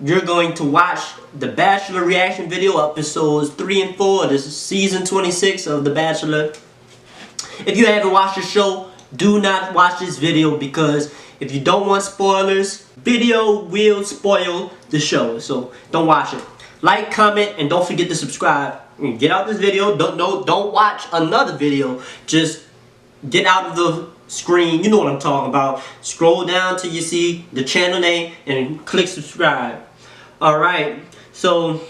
you're going to watch the Bachelor reaction video, episodes 3 and 4. This is season 26 of the Bachelor. If you haven't watched the show, do not watch this video, because if you don't want spoilers, video will spoil the show. So don't watch it. Like, comment, and don't forget to subscribe. Get out this video. Don't watch another video. Just get out of the screen. You know what I'm talking about. Scroll down till you see the channel name and click subscribe. Alright, so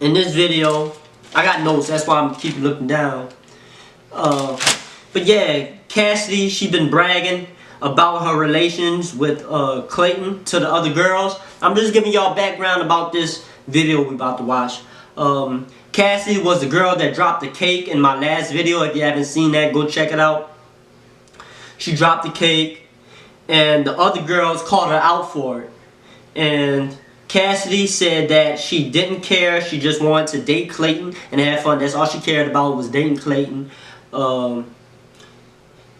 in this video, I got notes, that's why I'm keep looking down. But yeah, Cassidy, she been bragging about her relations with Clayton to the other girls. I'm just giving y'all background about this video we about to watch. Cassidy was the girl that dropped the cake in my last video. If you haven't seen that, go check it out. She dropped the cake, and the other girls called her out for it. And Cassidy said that she didn't care, she just wanted to date Clayton and have fun. That's all she cared about, was dating Clayton.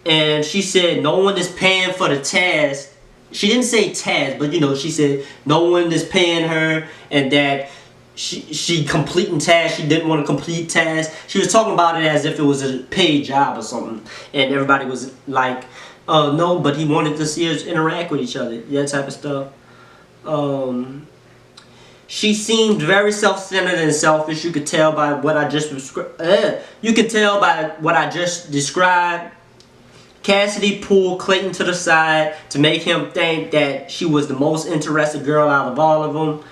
And she said no one is paying for the task. She didn't say task, but you know, she said no one is paying her, and that she completing tasks. She didn't want to complete tasks. She was talking about it as if it was a paid job or something. And everybody was like, no, but he wanted to see us interact with each other. That type of stuff. She seemed very self-centered and selfish. You could tell by what I just described. Cassidy pulled Clayton to the side to make him think that she was the most interested girl out of all of them.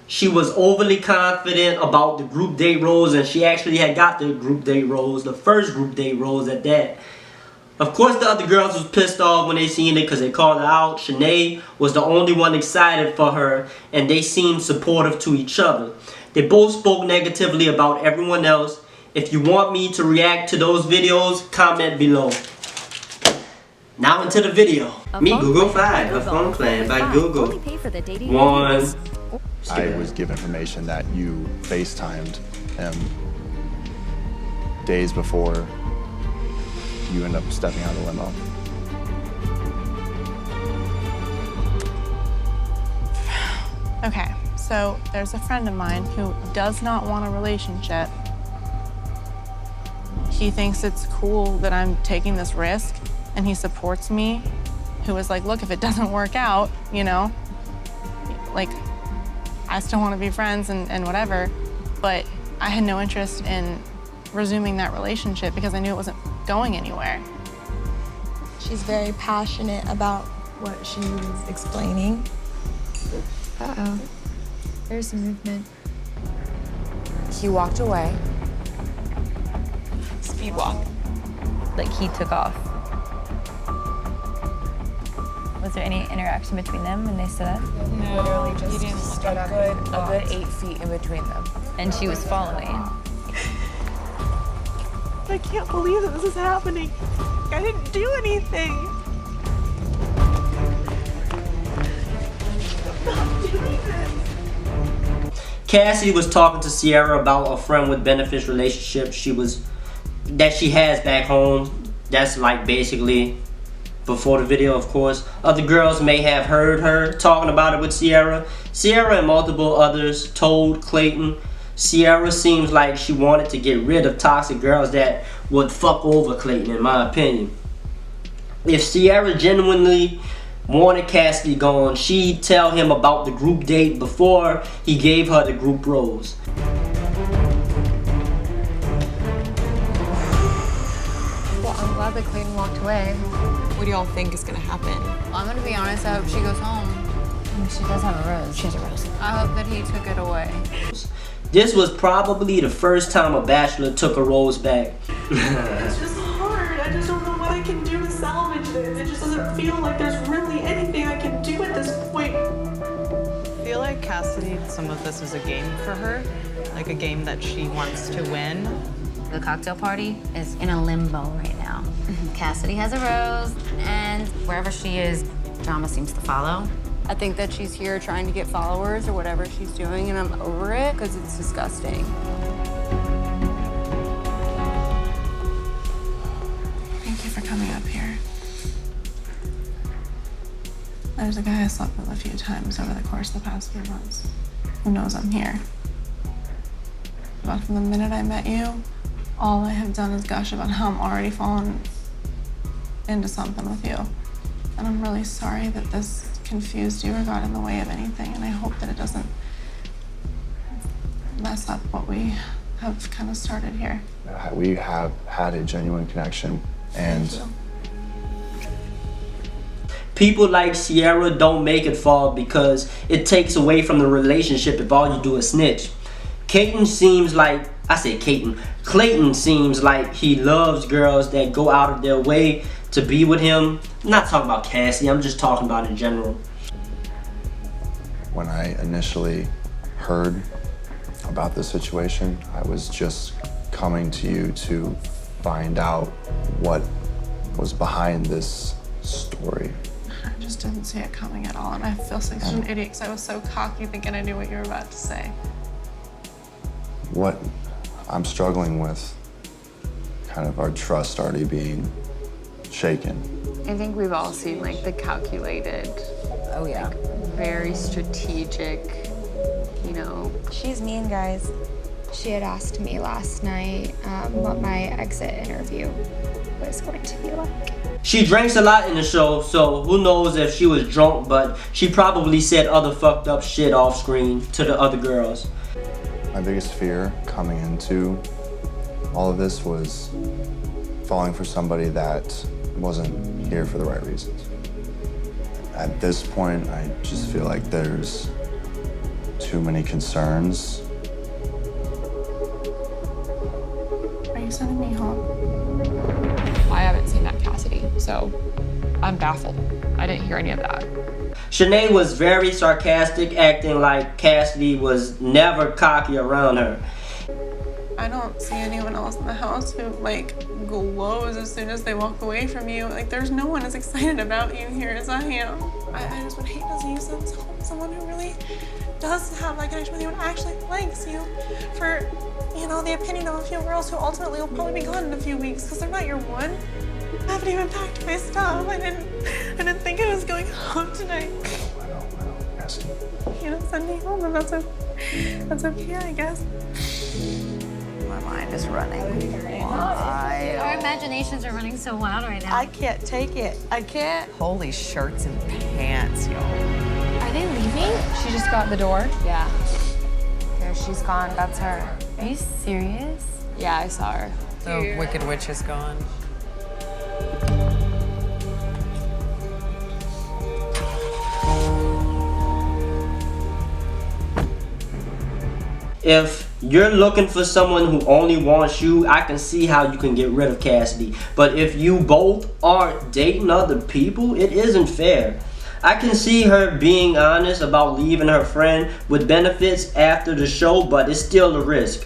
She was overly confident about the group date roles, and she actually had got the group date roles, the first group date roles at that. Of course, the other girls was pissed off when they seen it because they called her out. Shanae was the only one excited for her, and they seemed supportive to each other. They both spoke negatively about everyone else. If you want me to react to those videos, comment below. Now into the video. Meet Google 5, a phone plan by Google. One. I was given information that you FaceTimed him days before you end up stepping out of the limo. Okay, so there's a friend of mine who does not want a relationship. He thinks it's cool that I'm taking this risk, and he supports me, who is like, look, if it doesn't work out, you know, like, I still want to be friends and whatever, but I had no interest in resuming that relationship because I knew it wasn't going anywhere. She's very passionate about what she was explaining. Uh-oh. There's some movement. He walked away. Speed walk. Like he took off. Was there any interaction between them when they stood up? No, literally just a good 8 feet in between them. And she was following. I can't believe that this is happening. I didn't do anything. Stop doing this. Cassidy was talking to Sierra about a friend with benefits relationship that she has back home. That's like basically before the video, of course. Other girls may have heard her talking about it with Sierra. Sierra and multiple others told Clayton. Sierra seems like she wanted to get rid of toxic girls that would fuck over Clayton, in my opinion. If Sierra genuinely wanted Cassidy gone, she'd tell him about the group date before he gave her the group rose. Well, I'm glad that Clayton walked away. What do y'all think is gonna happen? Well, I'm gonna be honest, I hope she goes home. She does have a rose. She has a rose. I hope that he took it away. This was probably the first time a Bachelor took a rose back. It's just hard. I just don't know what I can do to salvage this. It just doesn't feel like there's really anything I can do at this point. I feel like Cassidy, some of this is a game for her, like a game that she wants to win. The cocktail party is in a limbo right now. Cassidy has a rose, and wherever she is, drama seems to follow. I think that she's here trying to get followers or whatever she's doing, and I'm over it because it's disgusting. Thank you for coming up here. There's a guy I slept with a few times over the course of the past few months who knows I'm here. But from the minute I met you, all I have done is gush about how I'm already fallen into something with you. And I'm really sorry that this confused you or got in the way of anything, and I hope that it doesn't mess up what we have kind of started here. We have had a genuine connection, and people like Sierra don't make it fall because it takes away from the relationship if all you do is snitch. Clayton seems like he loves girls that go out of their way to be with him. I'm not talking about Cassie, I'm just talking about in general. when I initially heard about the situation, I was just coming to you to find out what was behind this story. I just didn't see it coming at all, and I feel like such an idiot because I was so cocky thinking I knew what you were about to say. What I'm struggling with, kind of our trust already being shaken. I think we've all seen like the calculated, Oh yeah. very strategic, you know. She's mean, guys. She had asked me last night what my exit interview was going to be like. She drinks a lot in the show, so who knows if she was drunk, but she probably said other fucked up shit off screen to the other girls. My biggest fear coming into all of this was falling for somebody that wasn't here for the right reasons. At this point, I just feel like there's too many concerns. Are you sending me home? I haven't seen that Cassidy, so I'm baffled. I didn't hear any of that. Shanae was very sarcastic, acting like Cassidy was never cocky around her. I don't see anyone else in the house who like glows as soon as they walk away from you. Like there's no one as excited about you here as I am. I just would hate to see you send someone who really does have that connection with you and actually likes you for, you know, the opinion of a few girls who ultimately will probably be gone in a few weeks because they're not your one. I haven't even packed my stuff. I didn't think I was going home tonight. I know, Cassidy. You know, send me home and that's okay, I guess. My mind is running Our imaginations are running so wild right now. I can't take it. I can't. Holy shirts and pants, y'all. Are they leaving? She just got in the door. Yeah. There, she's gone. That's her. Are you serious? Yeah, I saw her. The Wicked Witch is gone. If you're looking for someone who only wants you, I can see how you can get rid of Cassidy. But if you both are dating other people, it isn't fair. I can see her being honest about leaving her friend with benefits after the show, but it's still a risk.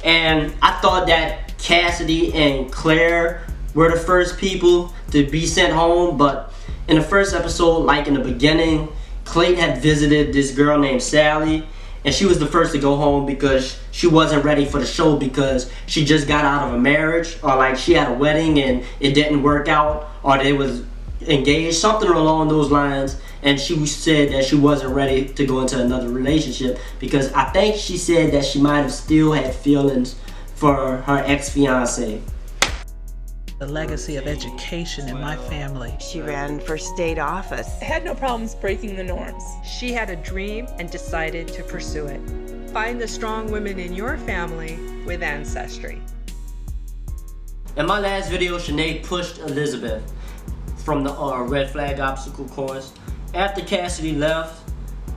And I thought that Cassidy and Claire were the first people to be sent home, but in the first episode, like in the beginning, Clayton had visited this girl named Sally, and she was the first to go home because she wasn't ready for the show because she just got out of a marriage, or like she had a wedding and it didn't work out, or they was engaged, something along those lines, and she said that she wasn't ready to go into another relationship because I think she said that she might have still had feelings for her ex-fiance. The legacy of education in my family. She ran for state office. Had no problems breaking the norms. She had a dream and decided to pursue it. Find the strong women in your family with Ancestry. In my last video, Shanae pushed Elizabeth from the red flag obstacle course. After Cassidy left,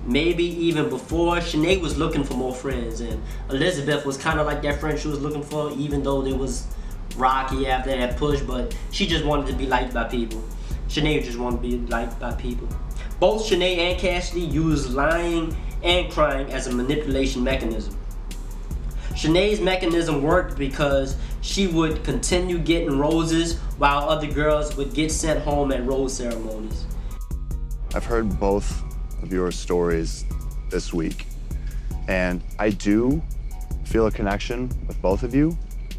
maybe even before, Shanae was looking for more friends, and Elizabeth was kind of like that friend she was looking for, even though there was rocky after that push, but she just wanted to be liked by people. Shanae just wanted to be liked by people. Both Shanae and Cassidy used lying and crying as a manipulation mechanism. Shanae's mechanism worked because she would continue getting roses while other girls would get sent home at rose ceremonies. I've heard both of your stories this week, and I do feel a connection with both of you.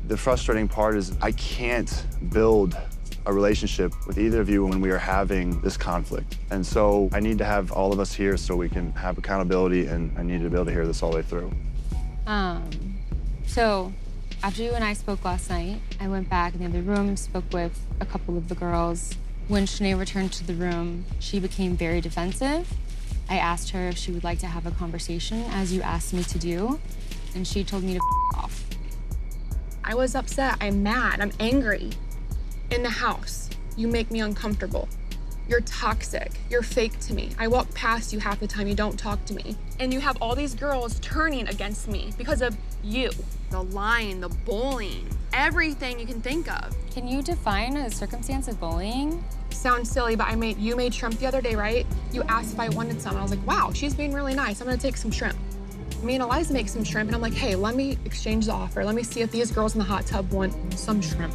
The frustrating part is I can't build a relationship with either of you when we are having this conflict. And so I need to have all of us here so we can have accountability, and I need to be able to hear this all the way through. So after you and I spoke last night, I went back in the other room, spoke with a couple of the girls. When Shanae returned to the room, she became very defensive. I asked her if she would like to have a conversation, as you asked me to do, and she told me to off. I was upset, I'm mad, I'm angry. In the house, you make me uncomfortable. You're toxic, you're fake to me. I walk past you half the time, you don't talk to me. And you have all these girls turning against me because of you. The lying, the bullying, everything you can think of. Can you define a circumstance of bullying? Sounds silly, but you made shrimp the other day, right? You asked if I wanted some. I was like, wow, she's being really nice. I'm gonna take some shrimp. Me and Eliza make some shrimp, and I'm like, hey, let me exchange the offer. Let me see if these girls in the hot tub want some shrimp.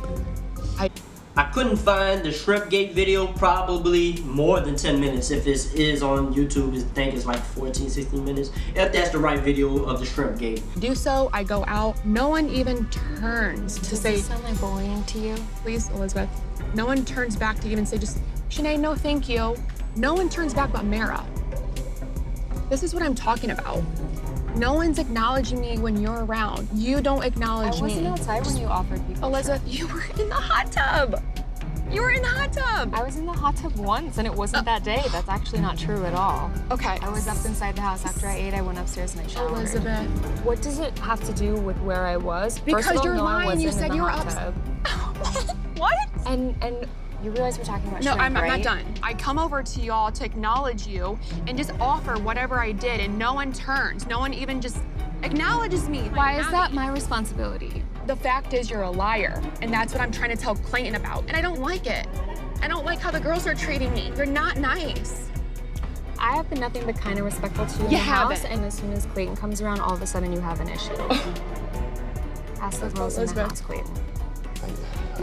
I couldn't find the Shrimpgate video, probably more than 10 minutes. If this is on YouTube, I think it's like 14, 16 minutes. If that's the right video of the Shrimpgate. Do so, I go out. No one even turns to say— Does this sound like bullying to you? Please, Elizabeth. No one turns back to even say just, Shanae, no thank you. No one turns back but Mara. This is what I'm talking about. No one's acknowledging me when you're around. You don't acknowledge me. I wasn't outside when you offered people Elizabeth, you were in the hot tub. You were in the hot tub. I was in the hot tub once, and it wasn't that day. That's actually not true at all. Okay. I was up inside the house after I ate. I went upstairs and I showered. Elizabeth. What does it have to do with where I was? Because First of all, you're no, lying. You said you were up. What? And you realize we're talking about No, shrimp, I'm right? not done. I come over to y'all to acknowledge you and just offer whatever I did, and no one turns. No one even just acknowledges me. Why is that my responsibility? The fact is you're a liar, and that's what I'm trying to tell Clayton about, and I don't like it. I don't like how the girls are treating me. They're not nice. I have been nothing but kind and respectful to you in the house, and as soon as Clayton comes around, all of a sudden you have an issue. Ask the girls in the house, Clayton.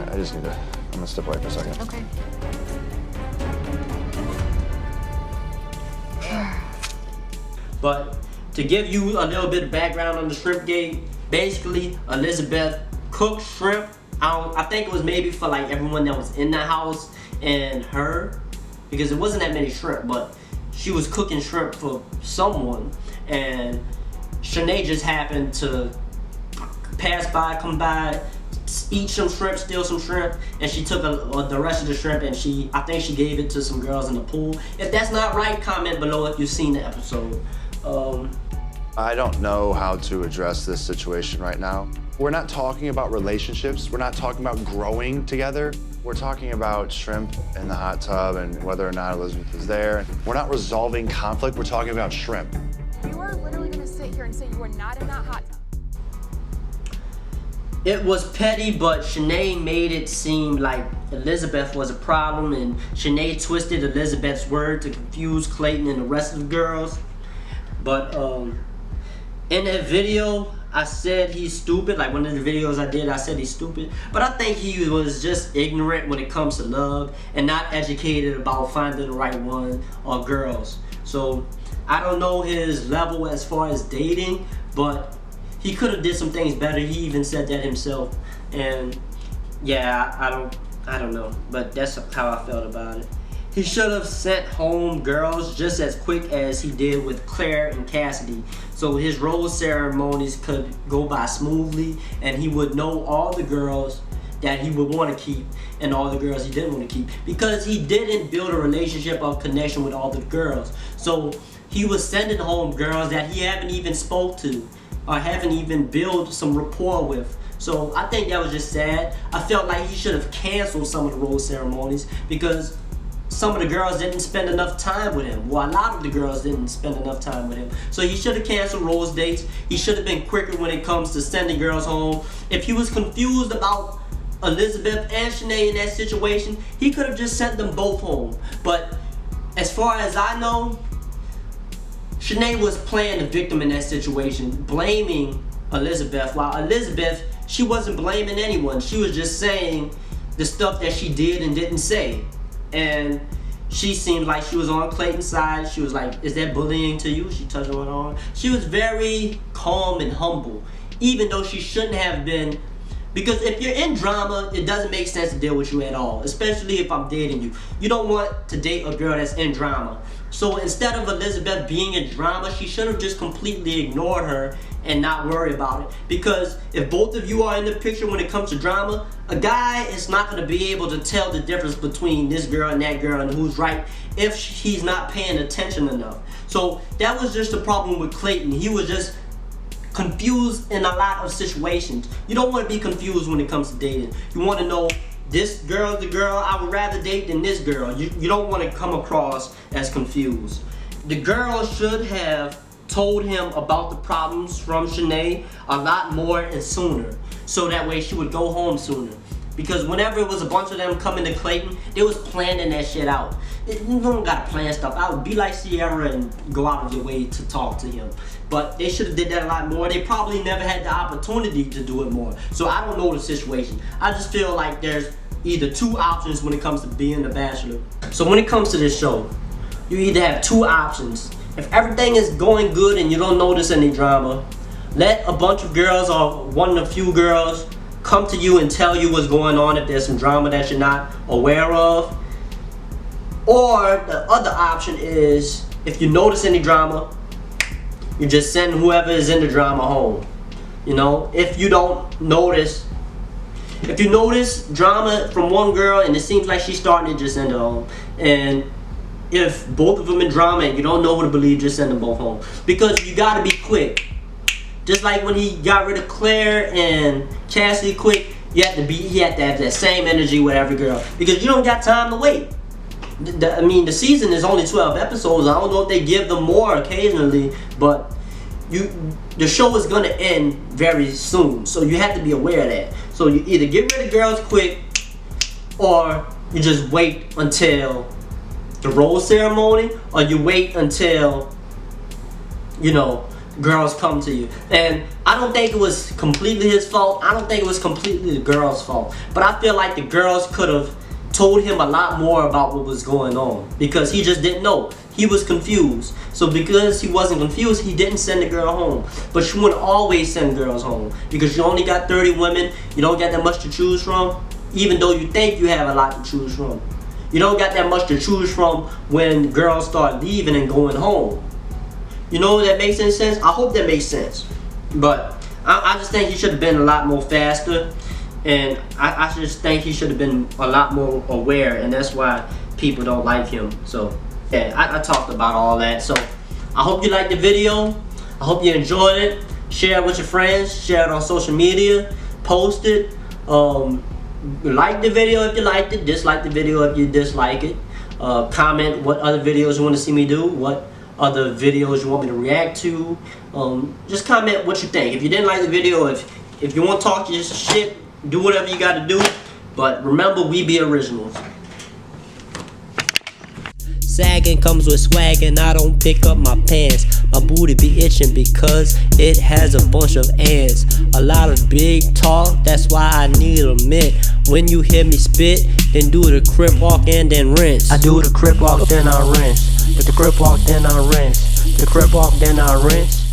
I just need to, I'm gonna step away for a second. Okay. But to give you a little bit of background on the Shrimpgate, basically Elizabeth cooked shrimp. I think it was maybe for like everyone that was in the house and her, because it wasn't that many shrimp, but she was cooking shrimp for someone, and Shanae just happened to pass by, come by, eat some shrimp, steal some shrimp, and she took the rest of the shrimp, and I think she gave it to some girls in the pool. If that's not right, comment below if you've seen the episode. I don't know how to address this situation right now. We're not talking about relationships. We're not talking about growing together. We're talking about shrimp in the hot tub and whether or not Elizabeth is there. We're not resolving conflict. We're talking about shrimp. You are literally gonna sit here and say you are not in that hot tub. It was petty, but Shanae made it seem like Elizabeth was a problem, and Shanae twisted Elizabeth's word to confuse Clayton and the rest of the girls. But in that video, I said he's stupid. Like one of the videos I did, I said he's stupid. But I think he was just ignorant when it comes to love and not educated about finding the right one or girls. So I don't know his level as far as dating, but he could have did some things better. He even said that himself. And yeah, I don't know, but that's how I felt about it. He should have sent home girls just as quick as he did with Claire and Cassidy, so his rose ceremonies could go by smoothly and he would know all the girls that he would want to keep and all the girls he didn't want to keep, because he didn't build a relationship or connection with all the girls. So he was sending home girls that he haven't even spoke to or haven't even built some rapport with. So I think that was just sad. I felt like he should have canceled some of the rose ceremonies because some of the girls didn't spend enough time with him. Well, a lot of the girls didn't spend enough time with him. So he should have canceled rose dates. He should have been quicker when it comes to sending girls home. If he was confused about Elizabeth and Shanae in that situation, he could have just sent them both home. But as far as I know, Shanae was playing the victim in that situation, blaming Elizabeth, while Elizabeth, she wasn't blaming anyone. She was just saying the stuff that she did and didn't say. And she seemed like she was on Clayton's side. She was like, is that bullying to you? She touched her arm. She was very calm and humble, even though she shouldn't have been Because if you're in drama, it doesn't make sense to deal with you at all, especially if I'm dating you. You don't want to date a girl that's in drama. So instead of Elizabeth being in drama, she should have just completely ignored her and not worry about it. Because if both of you are in the picture when it comes to drama, a guy is not going to be able to tell the difference between this girl and that girl and who's right if he's not paying attention enough. So that was just the problem with Clayton. He was just confused in a lot of situations. You don't want to be confused when it comes to dating. You want to know, this girl's the girl I would rather date than this girl. You don't want to come across as confused. The girl should have told him about the problems from Shanae a lot more and sooner, so that way she would go home sooner. Because whenever it was a bunch of them coming to Clayton, they was planning that shit out. You don't gotta plan stuff. I would be like Sierra and go out of your way to talk to him. But they should have did that a lot more. They probably never had the opportunity to do it more. So I don't know the situation. I just feel like there's either two options when it comes to being a bachelor. So when it comes to this show, you either have two options. If everything is going good and you don't notice any drama, let a bunch of girls or one of the few girls come to you and tell you what's going on if there's some drama that you're not aware of. Or the other option is, if you notice any drama, you just send whoever is in the drama home. You know, if you don't notice, if you notice drama from one girl and it seems like she's starting to, just send her home. And if both of them in drama and you don't know who to believe, just send them both home. Because you gotta be quick. Just like when he got rid of Claire and Cassidy quick, he had to have that same energy with every girl. Because you don't got time to wait. I mean, the season is only 12 episodes. I don't know if they give them more occasionally, but the show is gonna end very soon. So you have to be aware of that. So you either get rid of girls quick, or you just wait until the rose ceremony, or you wait until, you know, girls come to you. And I don't think it was completely his fault. I don't think it was completely the girls' fault. But I feel like the girls could have told him a lot more about what was going on, because he just didn't know. He was confused. So because he wasn't confused, he didn't send the girl home. But you wouldn't always send girls home, because you only got 30 women. You don't get that much to choose from, even though you think you have a lot to choose from. You don't got that much to choose from when girls start leaving and going home. You know, that makes any sense? I hope that makes sense. But I just think he should have been a lot more faster. And I just think he should have been a lot more aware. And that's why people don't like him. So, yeah, I talked about all that. So, I hope you liked the video. I hope you enjoyed it. Share it with your friends. Share it on social media. Post it. Like the video if you liked it. Dislike the video if you dislike it. Comment what other videos you want to see me do. What other videos you want me to react to. Just comment what you think. If you didn't like the video, if you want to talk your shit, do whatever you got to do. But remember, we be originals. Sagging comes with swag, and I don't pick up my pants. My booty be itching because it has a bunch of ants. A lot of big talk, that's why I need a mint. When you hear me spit, then do the crip walk and then rinse. I do the crip walk, then I rinse. With the crip walk, then I rinse. The crip walk, then I rinse.